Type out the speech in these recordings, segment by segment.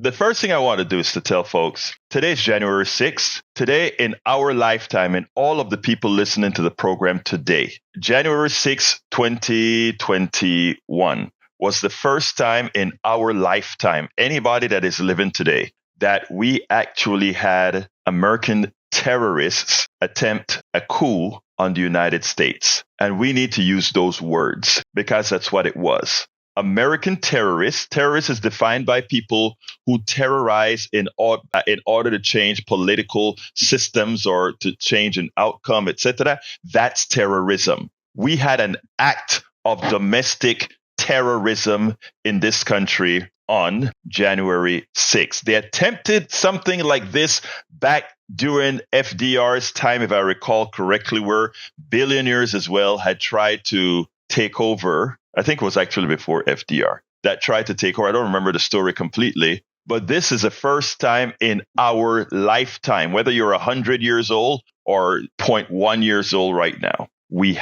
the first thing I want to do is to tell folks, today's January 6th. Today in our lifetime, and all of the people listening to the program today, January 6th, 2021 was the first time in our lifetime, anybody that is living today, that we actually had American terrorists attempt a coup on the United States. And we need to use those words because that's what it was. American terrorists. Terrorists is defined by people who terrorize in order to change political systems or to change an outcome, etc. That's terrorism. We had an act of domestic terrorism in this country on January 6th. They attempted something like this back during FDR's time, if I recall correctly, where billionaires as well had tried to take over. I think it was actually before FDR that tried to take over. I don't remember the story completely, but this is the first time in our lifetime, whether you're 100 years old or 0.1 years old right now, we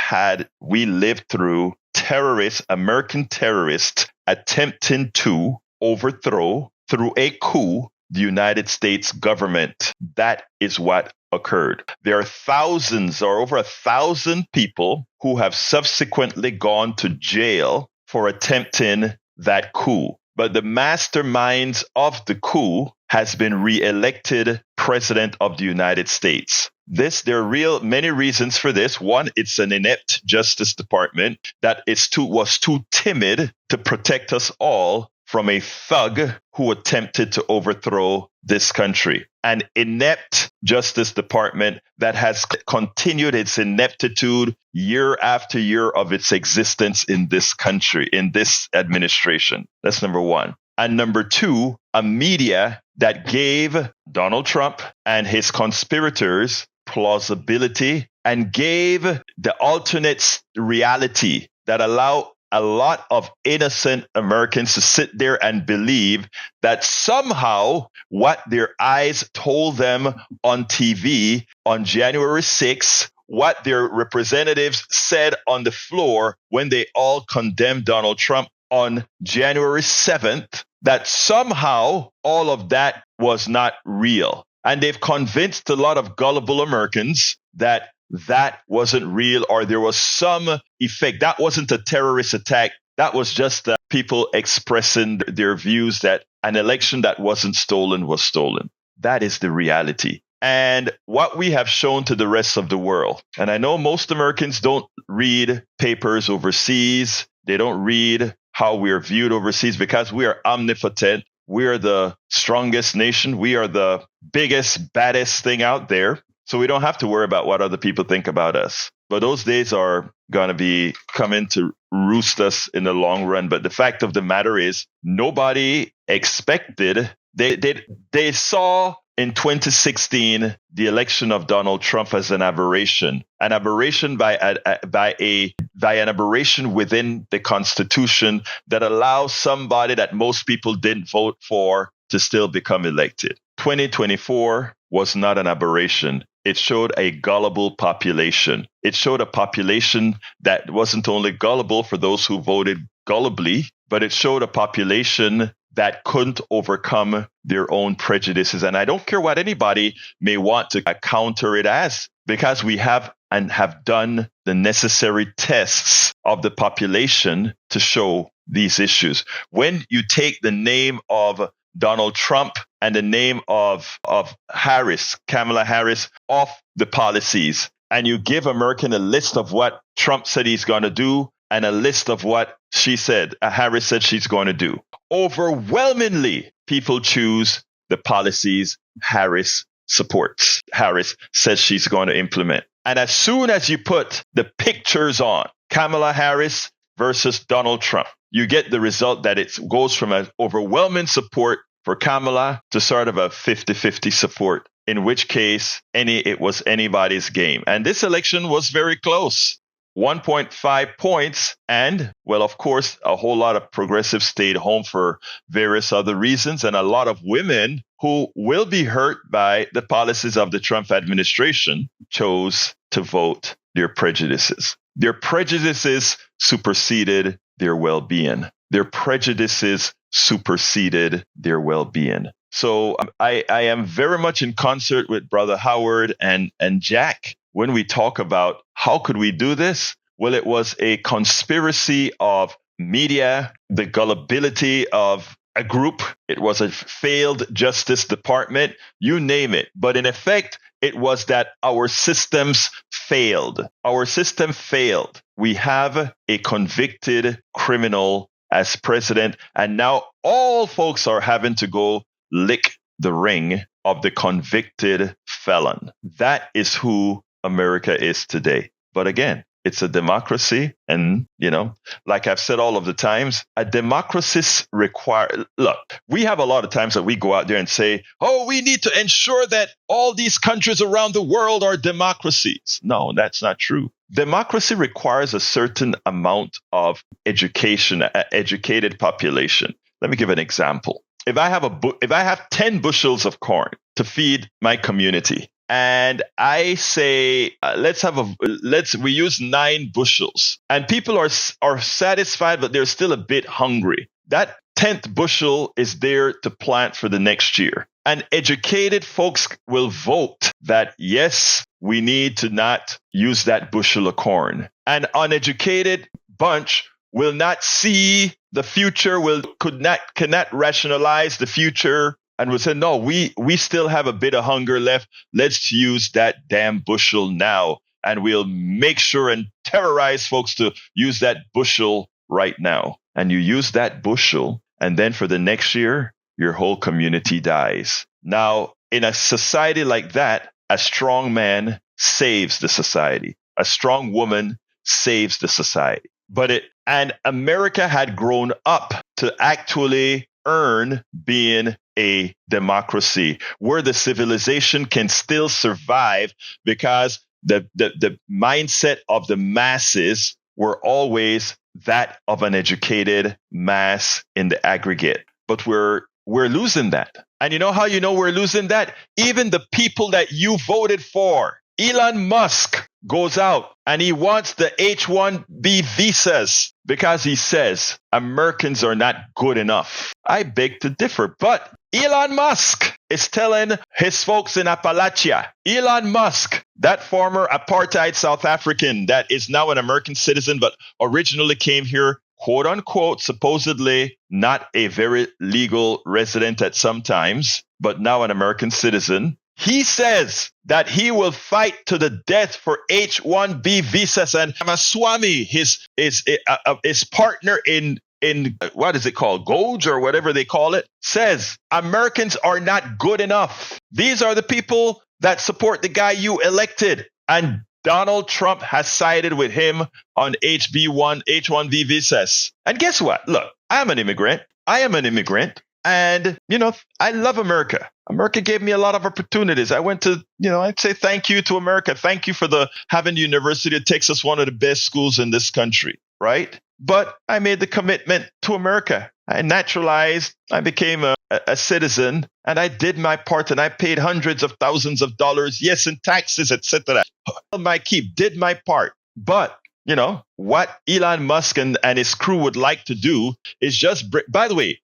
lived through terrorists, American terrorists attempting to overthrow through a coup the United States government. That is what occurred. There are thousands or over 1,000 people who have subsequently gone to jail for attempting that coup. But the masterminds of the coup has been re-elected president of the United States. There are many reasons for this. One, it's an inept Justice Department that was too timid to protect us all from a thug who attempted to overthrow this country. An inept Justice Department that has continued its ineptitude year after year of its existence in this country, in this administration. That's number one. And number two, a media that gave Donald Trump and his conspirators plausibility and gave the alternate reality that allow a lot of innocent Americans to sit there and believe that somehow what their eyes told them on TV on January 6th, what their representatives said on the floor when they all condemned Donald Trump on January 7th, that somehow all of that was not real. And they've convinced a lot of gullible Americans that wasn't real, or there was some effect. That wasn't a terrorist attack. That was just people expressing their views that an election that wasn't stolen was stolen. That is the reality. And what we have shown to the rest of the world, and I know most Americans don't read papers overseas. They don't read how we are viewed overseas because we are omnipotent. We are the strongest nation. We are the biggest, baddest thing out there. So we don't have to worry about what other people think about us. But those days are going to be coming to roost us in the long run. But the fact of the matter is, nobody expected. They saw in 2016 the election of Donald Trump as an aberration by an aberration within the Constitution that allows somebody that most people didn't vote for to still become elected. 2024 was not an aberration. It showed a gullible population. It showed a population that wasn't only gullible for those who voted gullibly, but it showed a population that couldn't overcome their own prejudices. And I don't care what anybody may want to counter it as, because we have done the necessary tests of the population to show these issues. When you take the name of Donald Trump and the name of Kamala Harris, off the policies, and you give American a list of what Trump said he's going to do and a list of what Harris said she's going to do. Overwhelmingly, people choose the policies Harris supports. Harris says she's going to implement. And as soon as you put the pictures on, Kamala Harris versus Donald Trump, you get the result that it goes from an overwhelming support for Kamala to sort of a 50-50 support, in which case it was anybody's game. And this election was very close. 1.5 points. And, well, of course, a whole lot of progressives stayed home for various other reasons. And a lot of women who will be hurt by the policies of the Trump administration chose to vote their prejudices. Their prejudices superseded their well-being. Their prejudices superseded their well-being. So I am very much in concert with Brother Howard and Jack when we talk about how could we do this? Well, it was a conspiracy of media, the gullibility of a group. It was a failed Justice Department, you name it. But in effect, it was that our systems failed. Our system failed. We have a convicted criminal as president, and now all folks are having to go lick the ring of the convicted felon. That is who America is today. But again, it's a democracy. And, like I've said all of the times, a democracy look, we have a lot of times that we go out there and say, oh, we need to ensure that all these countries around the world are democracies. No, that's not true. Democracy requires a certain amount of education, an educated population. Let me give an example. If I have 10 bushels of corn to feed my community, and I say, we use 9 bushels, and people are satisfied, but they're still a bit hungry. That 10th bushel is there to plant for the next year. And educated folks will vote that, yes, we need to not use that bushel of corn. An uneducated bunch will not see the future, cannot rationalize the future, and will say, no, we still have a bit of hunger left. Let's use that damn bushel now. And we'll make sure and terrorize folks to use that bushel right now. And you use that bushel, and then for the next year, your whole community dies. Now, in a society like that, a strong man saves the society. A strong woman saves the society. And America had grown up to actually earn being a democracy where the civilization can still survive because the mindset of the masses were always that of an educated mass in the aggregate. But we're losing that. And you know how you know we're losing that? Even the people that you voted for. Elon Musk goes out and he wants the H-1B visas because he says Americans are not good enough. I beg to differ, but Elon Musk is telling his folks in Appalachia, Elon Musk, that former apartheid South African that is now an American citizen but originally came here, quote unquote, supposedly not a very legal resident at some times, but now an American citizen. He says that he will fight to the death for H-1B visas, and Ramaswamy, his partner in what is it called, Goge or whatever they call it, says Americans are not good enough. These are the people that support the guy you elected, and Donald Trump has sided with him on H-1B visas. And guess what? Look, I am an immigrant. And, I love America. America gave me a lot of opportunities. I went to, I'd say thank you to America. Thank you for having the University of Texas, one of the best schools in this country, right? But I made the commitment to America. I naturalized. I became a citizen, and I did my part, and I paid hundreds of thousands of dollars, yes, in taxes, etc. My keep, did my part. But what Elon Musk and his crew would like to do is just, by the way,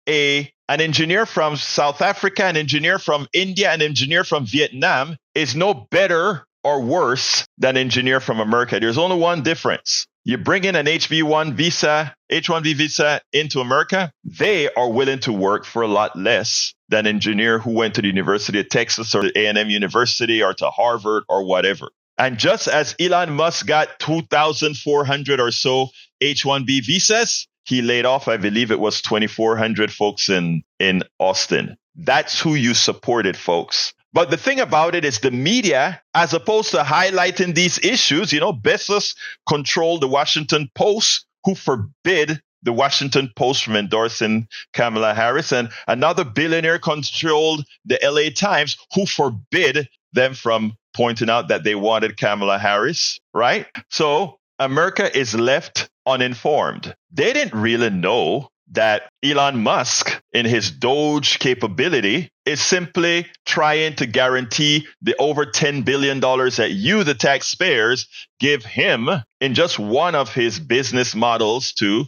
an engineer from South Africa, an engineer from India, an engineer from Vietnam is no better or worse than an engineer from America. There's only one difference. You bring in an H-1B visa into America, they are willing to work for a lot less than an engineer who went to the University of Texas or the A&M University or to Harvard or whatever. And just as Elon Musk got 2,400 or so H-1B visas, he laid off, I believe it was 2,400 folks in Austin. That's who you supported, folks. But the thing about it is the media, as opposed to highlighting these issues, Bezos controlled the Washington Post, who forbid the Washington Post from endorsing Kamala Harris, and another billionaire controlled the LA Times, who forbid them from pointing out that they wanted Kamala Harris, right? So America is left uninformed. They didn't really know that Elon Musk, in his Doge capability, is simply trying to guarantee the over $10 billion that you, the taxpayers, give him in just one of his business models to,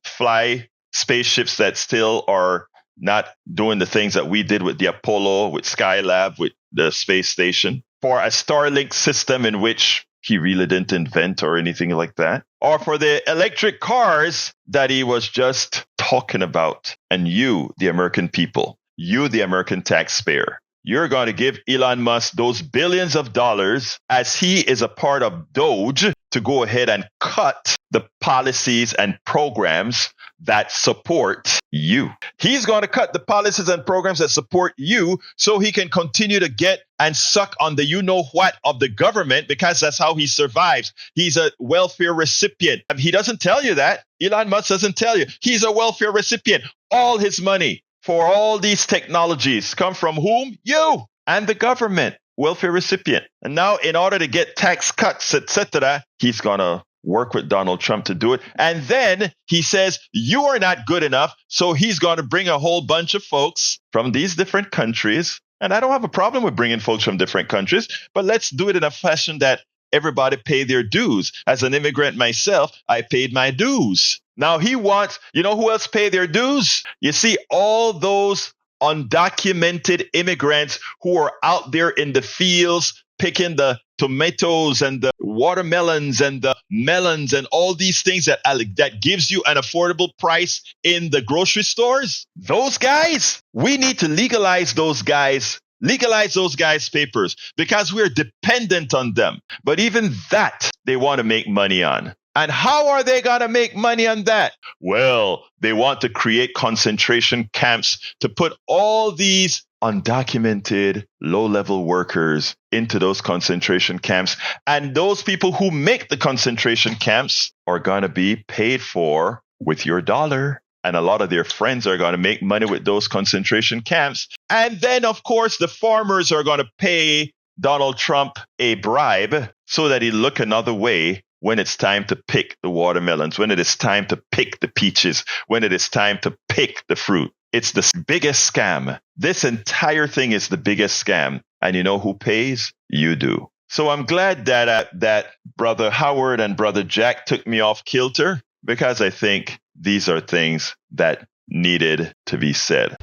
fly spaceships that still are not doing the things that we did with the Apollo, with Skylab, with the space station, for a Starlink system in which he really didn't invent or anything like that, or for the electric cars that he was just talking about. And you, the American people, you, the American taxpayer, you're going to give Elon Musk those billions of dollars as he is a part of Doge to go ahead and cut the policies and programs that support you. He's going to cut the policies and programs that support you so he can continue to get and suck on the you-know-what of the government, because that's how he survives. He's a welfare recipient. He doesn't tell you that. Elon Musk doesn't tell you. He's a welfare recipient. All his money for all these technologies come from whom? You and the government. Welfare recipient. And now, in order to get tax cuts, etc., he's going to work with Donald Trump to do it. And then he says, you are not good enough. So he's going to bring a whole bunch of folks from these different countries. And I don't have a problem with bringing folks from different countries, but let's do it in a fashion that everybody pay their dues. As an immigrant myself, I paid my dues. Now he wants, you know who else pay their dues? You see, all those undocumented immigrants who are out there in the fields picking the tomatoes and the watermelons and the melons and all these things that gives you an affordable price in the grocery stores. Those guys, we need to legalize those guys' papers, because we're dependent on them. But even that, they want to make money on. And how are they going to make money on that? Well, they want to create concentration camps to put all these undocumented, low-level workers into those concentration camps. And those people who make the concentration camps are going to be paid for with your dollar. And a lot of their friends are going to make money with those concentration camps. And then, of course, the farmers are going to pay Donald Trump a bribe so that he look another way when it's time to pick the watermelons, when it is time to pick the peaches, when it is time to pick the fruit. It's the biggest scam. This entire thing is the biggest scam. And you know who pays? You do. So I'm glad that Brother Howard and Brother Jack took me off kilter, because I think these are things that needed to be said.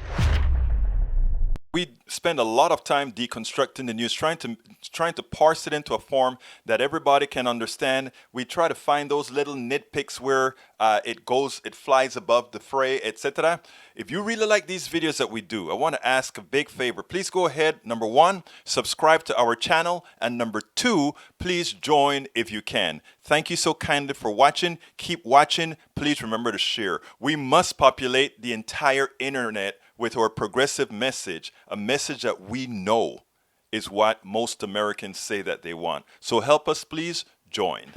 We spend a lot of time deconstructing the news, trying to parse it into a form that everybody can understand. We try to find those little nitpicks where it flies above the fray, etc. If you really like these videos that we do, I want to ask a big favor. Please go ahead, number one, subscribe to our channel, and number two, please join if you can. Thank you so kindly for watching. Keep watching. Please remember to share. We must populate the entire internet with our progressive message, a message that we know is what most Americans say that they want. So help us, please join.